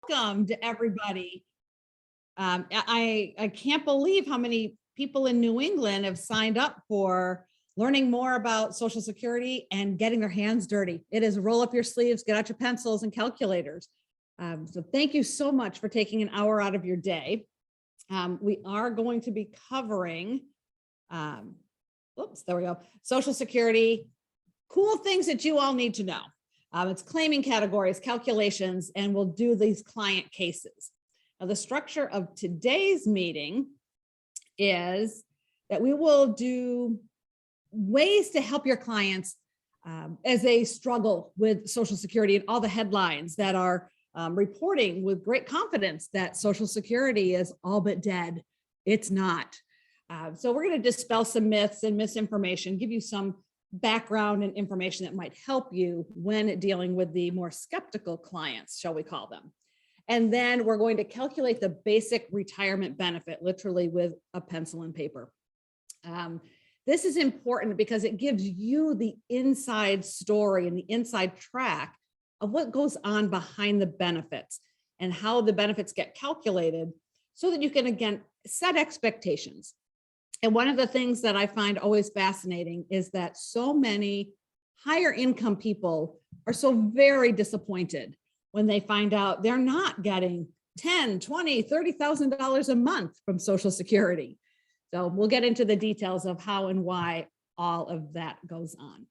welcome to everybody. I can't believe how many people in New England have signed up for learning more about Social Security and getting their hands dirty. It is roll up your sleeves, get out your pencils and calculators. So thank you so much for taking an hour out of your day. We are going to be covering, there we go, Social Security, cool things that you all need to know. It's claiming categories, calculations, and we'll do these client cases. Now, the structure of today's meeting is that we will do ways to help your clients as they struggle with Social Security and all the headlines that are reporting with great confidence that Social Security is all but dead. It's not. So we're going to dispel some myths and misinformation, give you some background and information that might help you when dealing with the more skeptical clients, shall we call them. And then we're going to calculate the basic retirement benefit, literally with a pencil and paper. This is important because it gives you the inside story and the inside track of what goes on behind the benefits and how the benefits get calculated so that you can, again, set expectations. And one of the things that I find always fascinating is that so many higher income people are so very disappointed when they find out they're not getting $10,000, $20,000, $30,000 a month from Social Security. So we'll get into the details of how and why all of that goes on.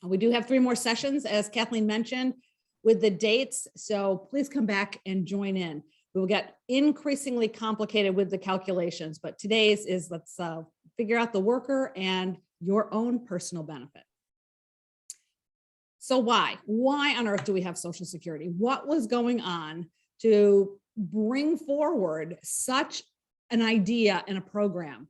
We do have 3 more sessions, as Kathleen mentioned, with the dates. So please come back and join in. We will get increasingly complicated with the calculations, but today's is let's figure out the worker and your own personal benefit. So why on earth do we have Social Security? What was going on to bring forward such an idea and a program?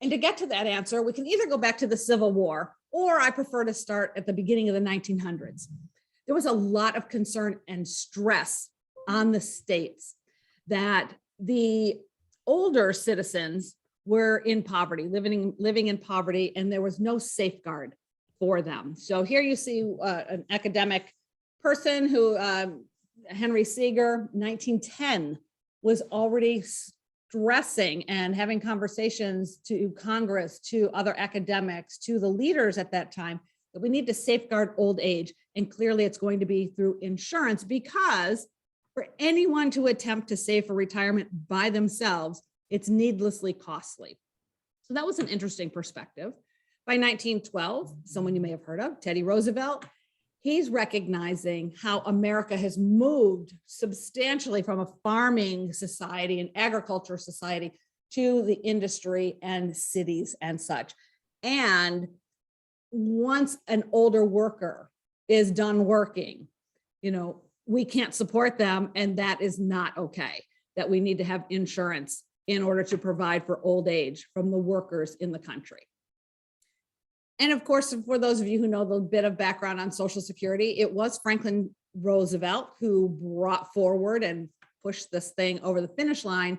And to get to that answer, we can either go back to the Civil War, or I prefer to start at the beginning of the 1900s. There was a lot of concern and stress on the states that the older citizens were in poverty, living in poverty, and there was no safeguard for them. So here you see an academic person who, Henry Seeger, 1910, was already stressing and having conversations to Congress, to other academics, to the leaders at that time, that we need to safeguard old age. And clearly it's going to be through insurance, because for anyone to attempt to save for retirement by themselves, it's needlessly costly. So that was an interesting perspective. By 1912, someone you may have heard of, Teddy Roosevelt, he's recognizing how America has moved substantially from a farming society and agriculture society to the industry and cities and such. And once an older worker is done working, we can't support them, and that is not okay, that we need to have insurance in order to provide for old age from the workers in the country. And of course, for those of you who know the bit of background on Social Security, it was Franklin Roosevelt who brought forward and pushed this thing over the finish line.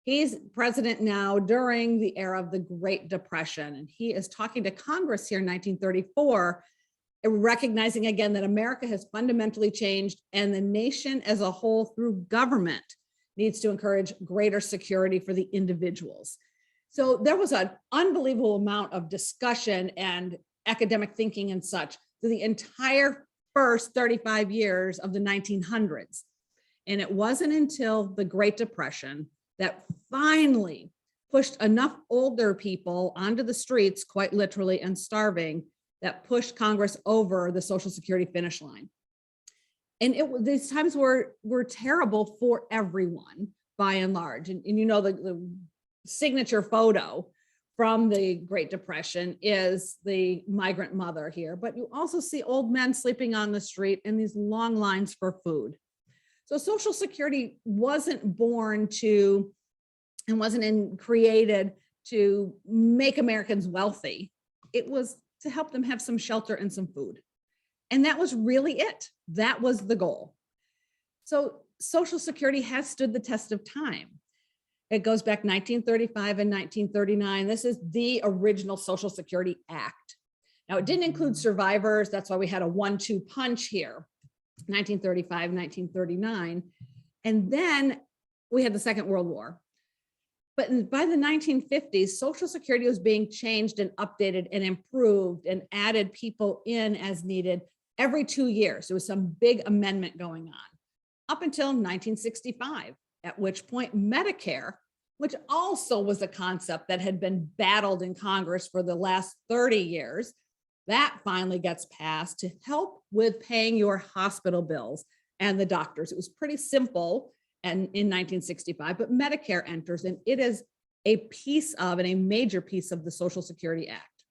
He's president now during the era of the Great Depression, and he is talking to Congress here in 1934, recognizing again that America has fundamentally changed and the nation as a whole through government needs to encourage greater security for the individuals. So there was an unbelievable amount of discussion and academic thinking and such through the entire first 35 years of the 1900s. And it wasn't until the Great Depression that finally pushed enough older people onto the streets, quite literally, and starving, that pushed Congress over the Social Security finish line. And these times were terrible for everyone by and large. And the signature photo from the Great Depression is the migrant mother here, but you also see old men sleeping on the street and these long lines for food. So Social Security wasn't born to and wasn't created to make Americans wealthy. It was to help them have some shelter and some food. And that was really it. That was the goal. So Social Security has stood the test of time. It goes back 1935 and 1939. This is the original Social Security Act. Now, it didn't include survivors. That's why we had a 1-2 punch here, 1935, 1939. And then we had the Second World War. But by the 1950s, Social Security was being changed and updated and improved and added people in as needed every 2 years. There was some big amendment going on up until 1965, at which point Medicare, which also was a concept that had been battled in Congress for the last 30 years, that finally gets passed to help with paying your hospital bills and the doctors. It was pretty simple and in 1965, but Medicare enters, and it is a piece of and a major piece of the Social Security Act.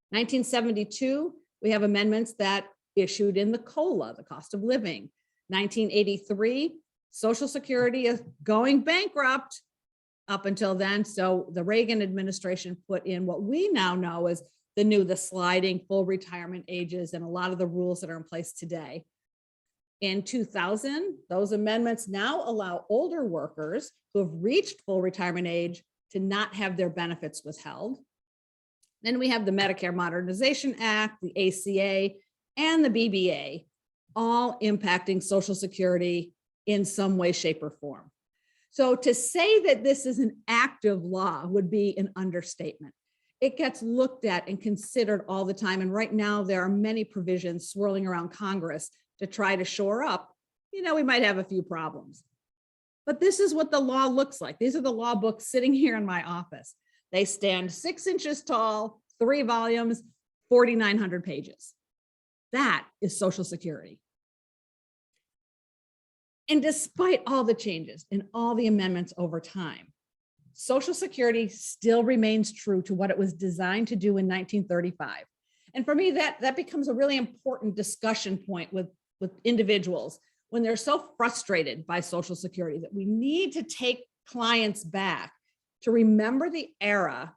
1972, we have amendments that issued in the COLA, the cost of living. 1983, Social Security is going bankrupt up until then. So the Reagan administration put in what we now know as the sliding full retirement ages and a lot of the rules that are in place today. In 2000, those amendments now allow older workers who have reached full retirement age to not have their benefits withheld. Then we have the Medicare Modernization Act, the ACA, and the BBA, all impacting Social Security in some way, shape, or form. So to say that this is an active law would be an understatement. It gets looked at and considered all the time. And right now there are many provisions swirling around Congress to try to shore up. We might have a few problems, but this is what the law looks like. These are the law books sitting here in my office. They stand 6 inches tall, 3 volumes, 4,900 pages. That is Social Security. And despite all the changes and all the amendments over time, Social Security still remains true to what it was designed to do in 1935. And for me, that becomes a really important discussion point with individuals when they're so frustrated by Social Security, that we need to take clients back to remember the era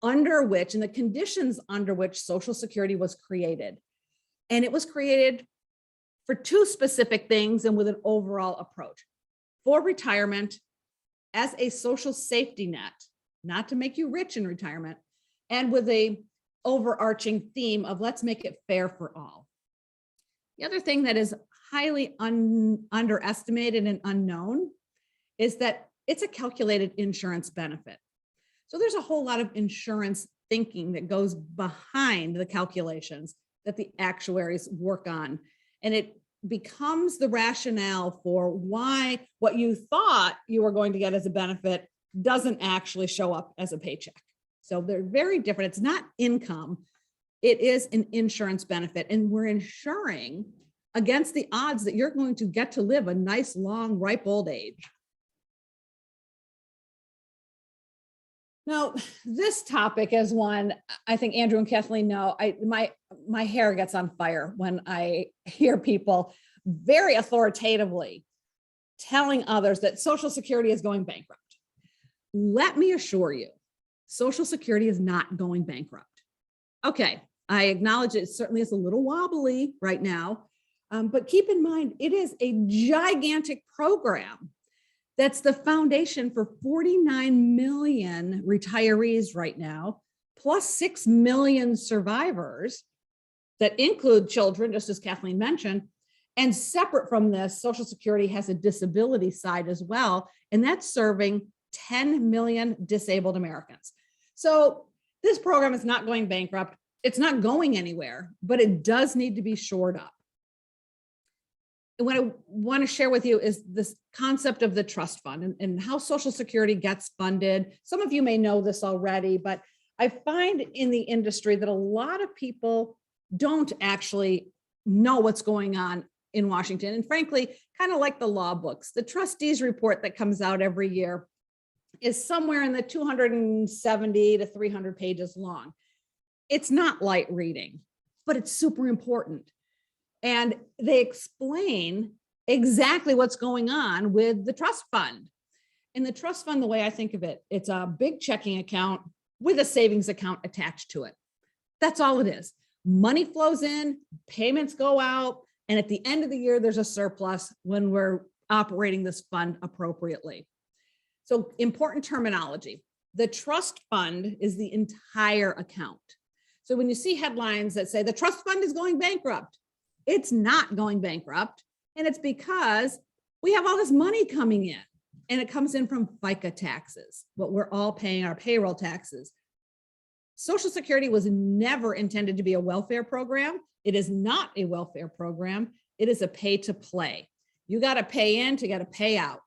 under which and the conditions under which Social Security was created. And it was created for 2 specific things and with an overall approach: for retirement, as a social safety net, not to make you rich in retirement, and with a overarching theme of let's make it fair for all. The other thing that is highly underestimated and unknown is that it's a calculated insurance benefit. So there's a whole lot of insurance thinking that goes behind the calculations that the actuaries work on. And it becomes the rationale for why what you thought you were going to get as a benefit doesn't actually show up as a paycheck. So they're very different. It's not income. It is an insurance benefit. And we're insuring against the odds that you're going to get to live a nice, long, ripe old age. Now, this topic is one I think Andrew and Kathleen know. My hair gets on fire when I hear people very authoritatively telling others that Social Security is going bankrupt. Let me assure you, Social Security is not going bankrupt. Okay, I acknowledge it certainly is a little wobbly right now, but keep in mind, it is a gigantic program. That's the foundation for 49 million retirees right now, plus 6 million survivors that include children, just as Kathleen mentioned. And separate from this, Social Security has a disability side as well, and that's serving 10 million disabled Americans. So this program is not going bankrupt. It's not going anywhere, but it does need to be shored up. And what I want to share with you is this concept of the trust fund and how Social Security gets funded. Some of you may know this already, but I find in the industry that a lot of people don't actually know what's going on in Washington. And frankly, kind of like the law books, the trustees report that comes out every year is somewhere in the 270 to 300 pages long. It's not light reading, but it's super important. And they explain exactly what's going on with the trust fund. And the trust fund, the way I think of it, it's a big checking account with a savings account attached to it. That's all it is. Money flows in, payments go out, and at the end of the year, there's a surplus when we're operating this fund appropriately. So important terminology. The trust fund is the entire account. So when you see headlines that say the trust fund is going bankrupt, it's not going bankrupt. And it's because we have all this money coming in, and it comes in from FICA taxes, what we're all paying, our payroll taxes. Social Security was never intended to be a welfare program. It is not a welfare program. It is a pay to play. You got to pay in to get a payout.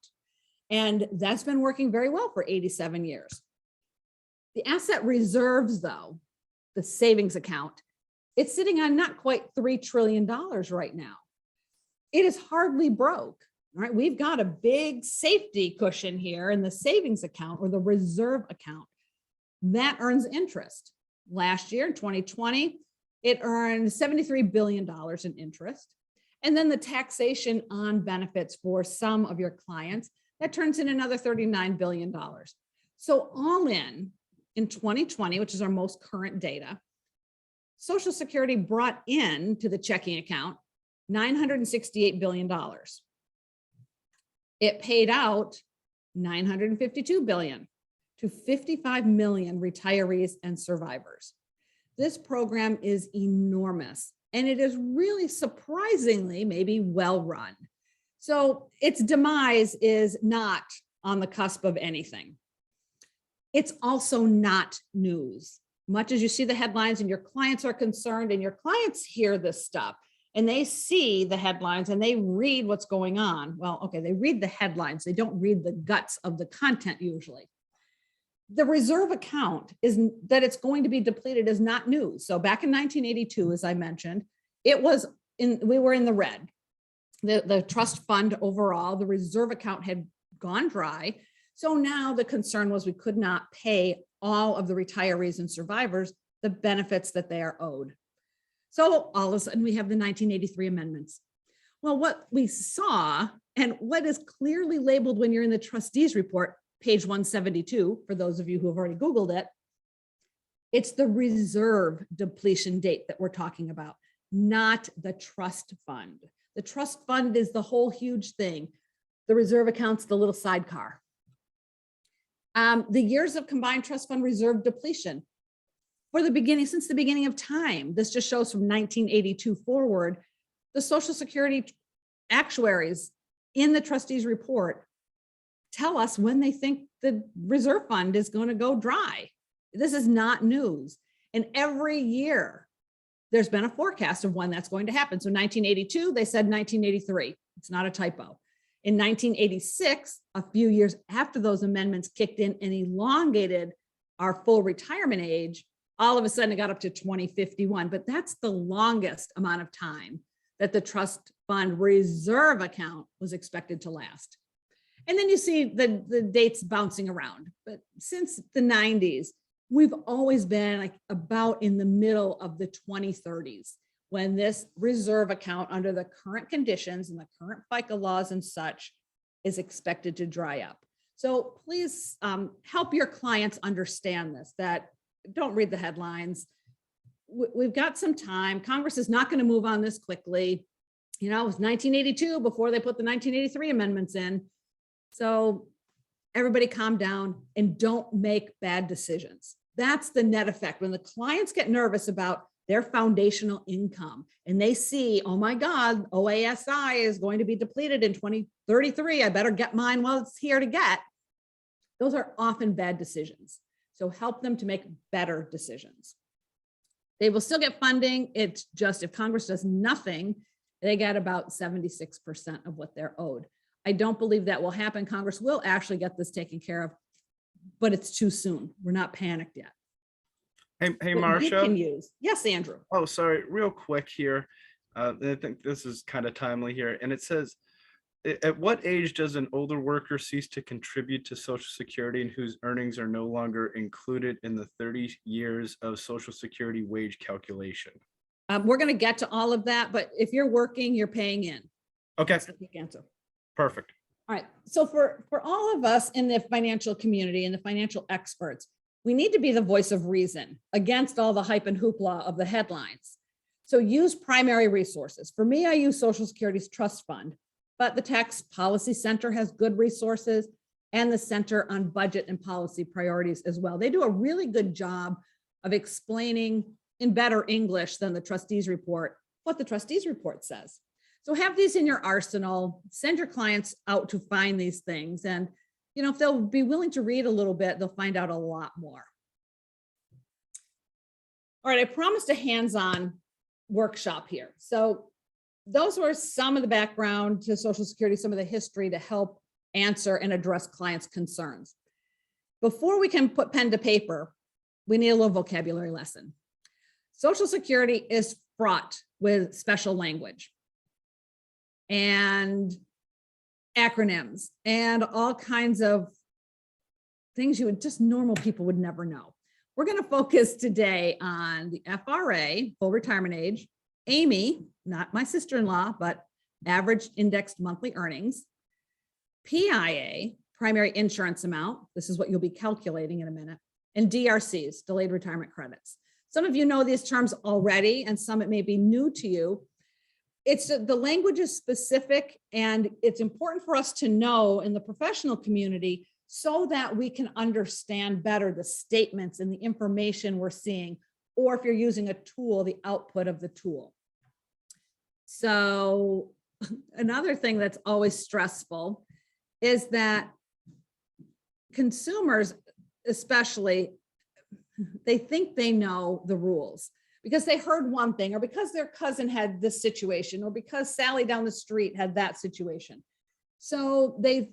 And that's been working very well for 87 years. The asset reserves, though, the savings account, it's sitting on not quite $3 trillion right now. It is hardly broke. All right, we've got a big safety cushion here in the savings account or the reserve account that earns interest. Last year in 2020, it earned $73 billion in interest. And then the taxation on benefits for some of your clients, that turns in another $39 billion. So all in 2020, which is our most current data, Social Security brought in to the checking account $968 billion. It paid out $952 billion to 55 million retirees and survivors. This program is enormous, and it is really surprisingly maybe well run. So its demise is not on the cusp of anything. It's also not news. Much as you see the headlines and your clients are concerned and your clients hear this stuff and they see the headlines and they read what's going on. Well, okay, they read the headlines. They don't read the guts of the content usually. The reserve account is that it's going to be depleted is not news. So back in 1982, as I mentioned, we were in the red. The trust fund overall, the reserve account had gone dry. So now the concern was we could not pay all of the retirees and survivors the benefits that they are owed. So all of a sudden we have the 1983 amendments. Well, what we saw and what is clearly labeled when you're in the trustees report, page 172, for those of you who have already Googled it, it's the reserve depletion date that we're talking about, not the trust fund. The trust fund is the whole huge thing. The reserve account's the little sidecar. The years of combined trust fund reserve depletion since the beginning of time, this just shows from 1982 forward, the Social Security actuaries in the trustees report tell us when they think the reserve fund is going to go dry. This is not news. And every year there's been a forecast of when that's going to happen. So 1982, they said 1983. It's not a typo. In 1986, a few years after those amendments kicked in and elongated our full retirement age, all of a sudden it got up to 2051, but that's the longest amount of time that the trust fund reserve account was expected to last. And then you see the dates bouncing around, but since the 90s, we've always been like about in the middle of the 2030s when this reserve account under the current conditions and the current FICA laws and such is expected to dry up. So please help your clients understand this, that don't read the headlines. We've got some time. Congress is not going to move on this quickly. You know, it was 1982 before they put the 1983 amendments in. So everybody calm down and don't make bad decisions. That's the net effect. When the clients get nervous about their foundational income and they see, oh my God, OASI is going to be depleted in 2033. I better get mine while it's here to get. Those are often bad decisions. So help them to make better decisions. They will still get funding. It's just if Congress does nothing, they get about 76% of what they're owed. I don't believe that will happen. Congress will actually get this taken care of, but it's too soon. We're not panicked yet. Hey, Marcia. Yes, Andrew. Oh, sorry, real quick here. I think this is kind of timely here. And it says, at what age does an older worker cease to contribute to Social Security and whose earnings are no longer included in the 30 years of Social Security wage calculation? We're going to get to all of that, but if you're working, you're paying in. Okay. That's the quick answer. Perfect. All right. So for all of us in the financial community and the financial experts, we need to be the voice of reason against all the hype and hoopla of the headlines. So use primary resources. For me, I use Social Security's trust fund, but the Tax Policy Center has good resources and the Center on Budget and Policy Priorities as well. They do a really good job of explaining in better English than the trustees report what the trustees report says. So have these in your arsenal, send your clients out to find these things. And, if they'll be willing to read a little bit, they'll find out a lot more. All right, I promised a hands-on workshop here. So those were some of the background to Social Security, some of the history to help answer and address clients' concerns. Before we can put pen to paper, we need a little vocabulary lesson. Social Security is fraught with special language and acronyms and all kinds of things normal people would never know. We're going to focus today on the FRA, full retirement age, AMI, not my sister-in-law, but average indexed monthly earnings, PIA, primary insurance amount. This is what you'll be calculating in a minute, and DRCs, delayed retirement credits. Some of you know these terms already, and some it may be new to you. The language is specific, and it's important for us to know in the professional community so that we can understand better the statements and the information we're seeing, or if you're using a tool, the output of the tool. So another thing that's always stressful is that consumers, especially, they think they know the rules because they heard one thing, or because their cousin had this situation, or because Sally down the street had that situation. So they